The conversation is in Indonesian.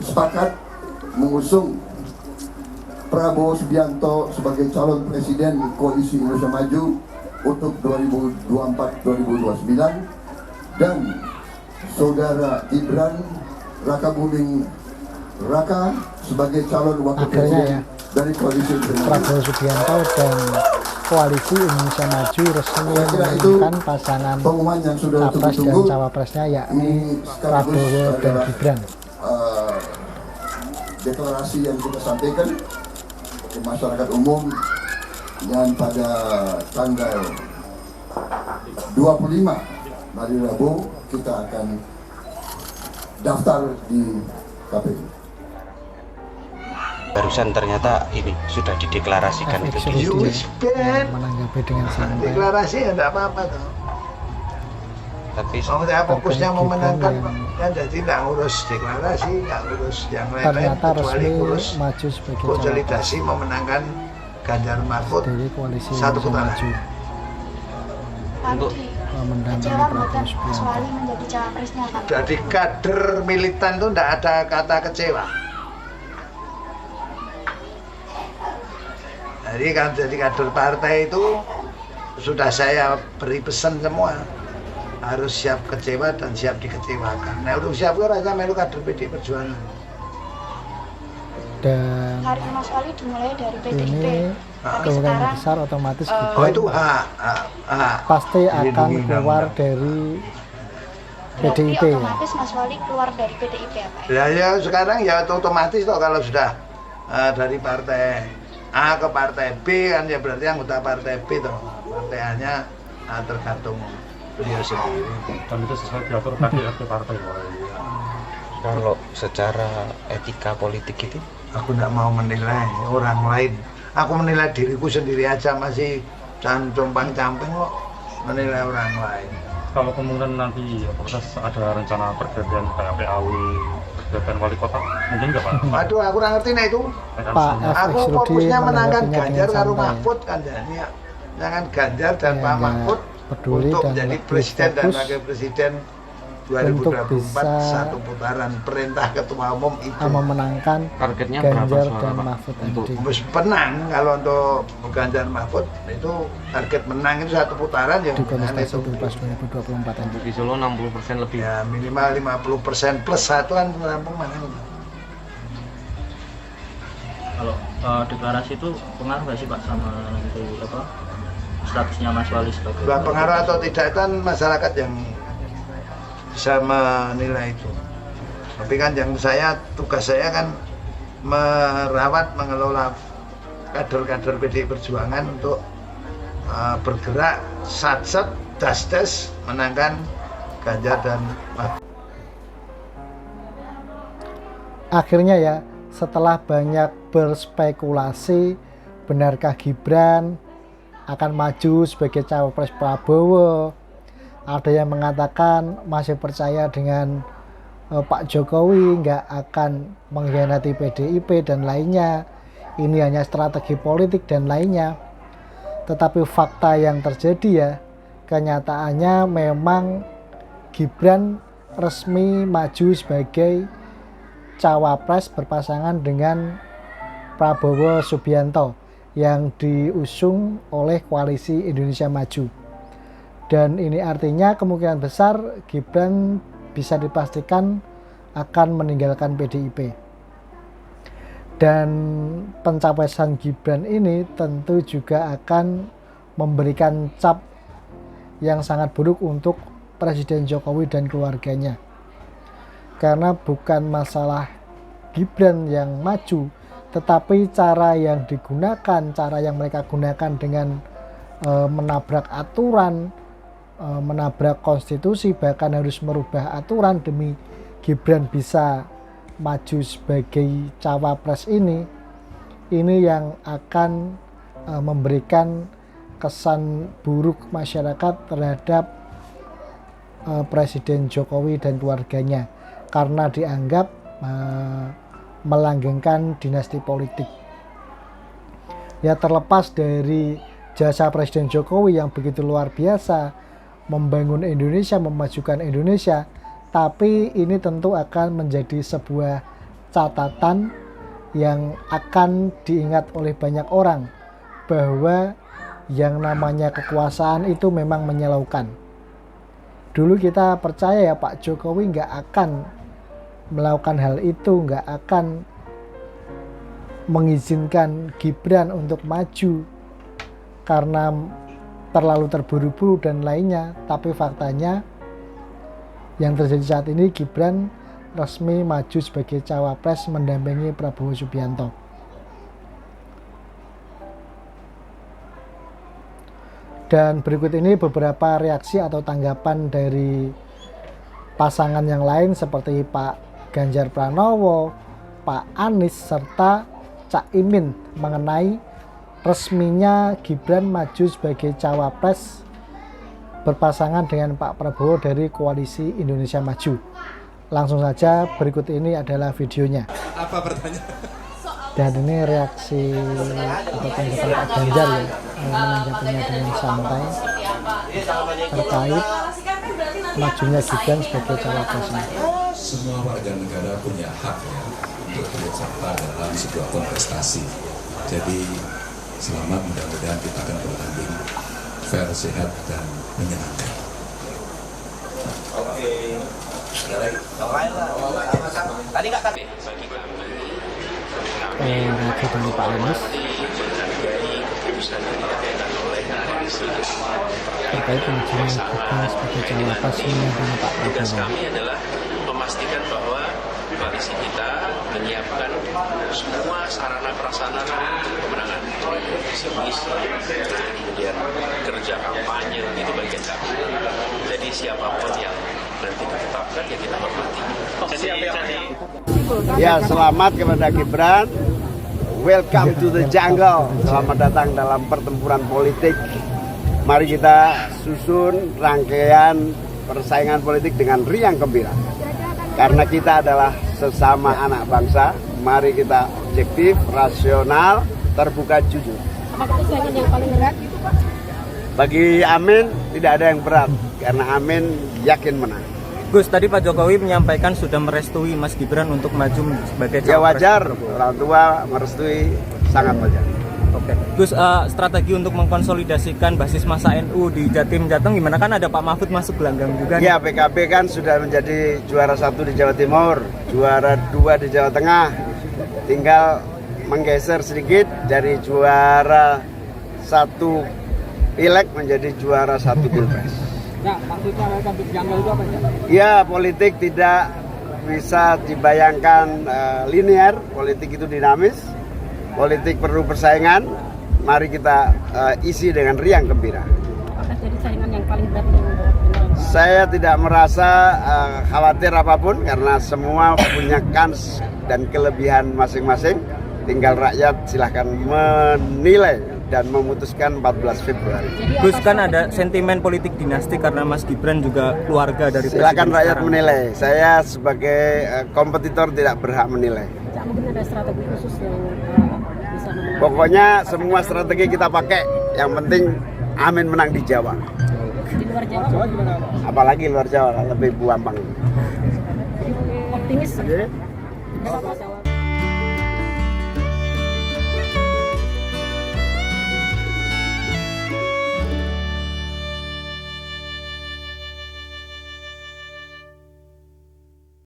sepakat mengusung Prabowo Subianto sebagai calon presiden Koalisi Indonesia Maju untuk 2024-2029 dan Saudara Gibran Rakabuming Raka sebagai calon wakil presiden dari Koalisi Indonesia Prabowo Subianto dan Koalisi Indonesia Maju resmi mengumumkan pasangan capres dan cawapresnya, yakni Prabowo dan Gibran. Deklarasi yang kita sampaikan ke masyarakat umum dan pada tanggal 25 hari Rabu kita akan daftar di KPU. Barusan ternyata ini sudah dideklarasikan itu. Menanggapi dengan santai. Deklarasi ya tidak apa-apa tuh. Tapi saya fokusnya memenangkan kan, jadi tidak ngurus deklarasi, tidak ngurus yang lain-lain kecuali ngurus maju sebagai konsolidasi memenangkan Ganjar Mahfud dari Koalisi satu putaran. untuk mendampingi Prabowo Subianto menjadi cawapresnya, Pak. Jadi kader militan itu tidak ada kata kecewa. Jadi kan jadi kader partai itu sudah saya beri pesan semua, harus siap kecewa dan siap dikecewakan. Nah, udah siap kan aja melu kader PD Perjuangan. Dan Karir Mas Wali dimulai dari PDIP. ini kemungkinan besar otomatis Oh itu pasti akan keluar dari PDIP ya. Otomatis Mas Wali keluar dari PDIP ya, Pak? Ya sekarang ya otomatis toh kalau sudah dari partai A ke partai B kan ya berarti anggota partai B toh. Partai A-nya tergantung beliau sendiri. Dan itu sesuai diatur KDRT partai. kalau secara etika politik itu Aku tidak mau menilai orang lain. Aku menilai diriku sendiri aja, masih jangan compang-camping kok menilai orang lain. Kalau kemungkinan nanti proses ada rencana pergantian kayak PAW, pergantian wali kota, mungkin nggak Pak? Waduh, aku nggak ngerti nah itu. Pak Aku FX Rudi fokusnya menangkan menanggapinya Ganjar dengan karo santai. Mahfud kan jadi ya. Jangan Ganjar dan Ya, Pak Mahfud peduli untuk dan menjadi lebih presiden dan fokus wakil presiden untuk 2024 bisa satu putaran perintah ketua umum itu. memenangkan targetnya berapa Ganjar suara dan Pak? Mahfud Untuk MD. Harus menang. Kalau untuk Ganjar Mahfud itu target menang itu satu putaran yang Di menang kontestasi itu. Pilpres 2024 MD. di Solo 60% lebih. Ya minimal 50% plus satu kan menampung mana? Kalau deklarasi itu pengaruh nggak sih Pak sama nanti apa statusnya Mas Wali sebagai Pengaruh atau tidak itu kan masyarakat yang bisa menilai itu. Tapi kan yang tugas saya kan merawat, mengelola kader-kader PDI Perjuangan untuk bergerak sat-sat, das-das menangkan Ganjar dan Mahfud. Akhirnya ya, setelah banyak berspekulasi, benarkah Gibran akan maju sebagai cawapres Prabowo? Ada yang mengatakan masih percaya dengan Pak Jokowi, nggak akan mengkhianati PDIP dan lainnya. Ini hanya strategi politik dan lainnya. Tetapi fakta yang terjadi ya, kenyataannya memang Gibran resmi maju sebagai cawapres berpasangan dengan Prabowo Subianto yang diusung oleh Koalisi Indonesia Maju. Dan ini artinya kemungkinan besar Gibran bisa dipastikan akan meninggalkan PDIP. Dan pencapresan Gibran ini tentu juga akan memberikan cap yang sangat buruk untuk Presiden Jokowi dan keluarganya. Karena bukan masalah Gibran yang maju, tetapi cara yang digunakan, cara yang mereka gunakan dengan menabrak aturan, menabrak konstitusi, bahkan harus merubah aturan demi Gibran bisa maju sebagai cawapres ini yang akan memberikan kesan buruk masyarakat terhadap Presiden Jokowi dan keluarganya karena dianggap melanggengkan dinasti politik. Ya, terlepas dari jasa Presiden Jokowi yang begitu luar biasa membangun Indonesia, memajukan Indonesia, tapi ini tentu akan menjadi sebuah catatan yang akan diingat oleh banyak orang bahwa yang namanya kekuasaan itu memang menyilaukan. Dulu kita percaya ya Pak Jokowi nggak akan melakukan hal itu, nggak akan mengizinkan Gibran untuk maju karena terlalu terburu-buru dan lainnya. Tapi faktanya yang terjadi saat ini, Gibran resmi maju sebagai cawapres mendampingi Prabowo Subianto. Dan berikut ini beberapa reaksi atau tanggapan dari pasangan yang lain seperti Pak Ganjar Pranowo, Pak Anies, serta Cak Imin mengenai resminya Gibran maju sebagai cawapres berpasangan dengan Pak Prabowo dari Koalisi Indonesia Maju. Langsung saja, berikut ini adalah videonya. Apa pertanyaan? Dan ini reaksi atau tanggapan Pak Ganjar ya, menanggapinya dengan santai terkait majunya Gibran sebagai cawapresnya. Semua warga negara punya hak ya untuk turut serta dalam sebuah kontestasi. Jadi selamat, mudah-mudahan kita akan bertanding fair, sehat, dan menyenangkan. Oke. Tadi nggak tapi. Reaksi dari Pak Anies terkait pengajuan Gibran sebagai cawapres mendampingi Pak Prabowo. Kami adalah memastikan bahwa koalisi kita menyiapkan semua sarana prasarana untuk kemenangan, visi-misi, kemudian kerja kampanye, itu bagian kami. Jadi siapapun yang nanti ditetapkan ya kita hormati. Ya, selamat kepada Gibran. Welcome to the jungle. Selamat datang dalam pertempuran politik. Mari kita susun rangkaian persaingan politik dengan riang gembira. Karena kita adalah sesama anak bangsa. Mari kita objektif, rasional, terbuka, jujur. Apakah persaingan yang paling berat gitu Pak? Bagi Amin tidak ada yang berat, karena Amin yakin menang. Gus, tadi Pak Jokowi menyampaikan sudah merestui Mas Gibran untuk maju sebagai Ya cawapres. wajar, orang tua merestui, sangat wajar. Oke. Gus, strategi untuk mengkonsolidasikan basis massa NU di Jatim Jateng gimana? Kan ada Pak Mahfud masuk gelanggang juga nih. Ya, PKB kan sudah menjadi juara 1 di Jawa Timur, juara 2 di Jawa Tengah. Tinggal menggeser sedikit dari juara 1 pileg menjadi juara 1 pilpres. Ya, maksudnya rekabit jungle itu apa ya? Ya, politik tidak bisa dibayangkan linear, politik itu dinamis, politik perlu persaingan, mari kita isi dengan riang gembira. Apakah jadi saingan yang paling berat yang Saya tidak merasa khawatir apapun karena semua punya kans dan kelebihan masing-masing, tinggal rakyat silahkan menilai dan memutuskan 14 Februari. Gus, kan ada sentimen politik dinasti karena Mas Gibran juga keluarga dari Silakan presiden rakyat sekarang. menilai. Saya sebagai kompetitor tidak berhak menilai. Ya, mungkin ada strategi khusus yang bisa memenangkan. Pokoknya semua strategi kita pakai. Yang penting Amin menang di Jawa. Di luar Jawa gimana? Apalagi luar Jawa lebih gampang. Optimis.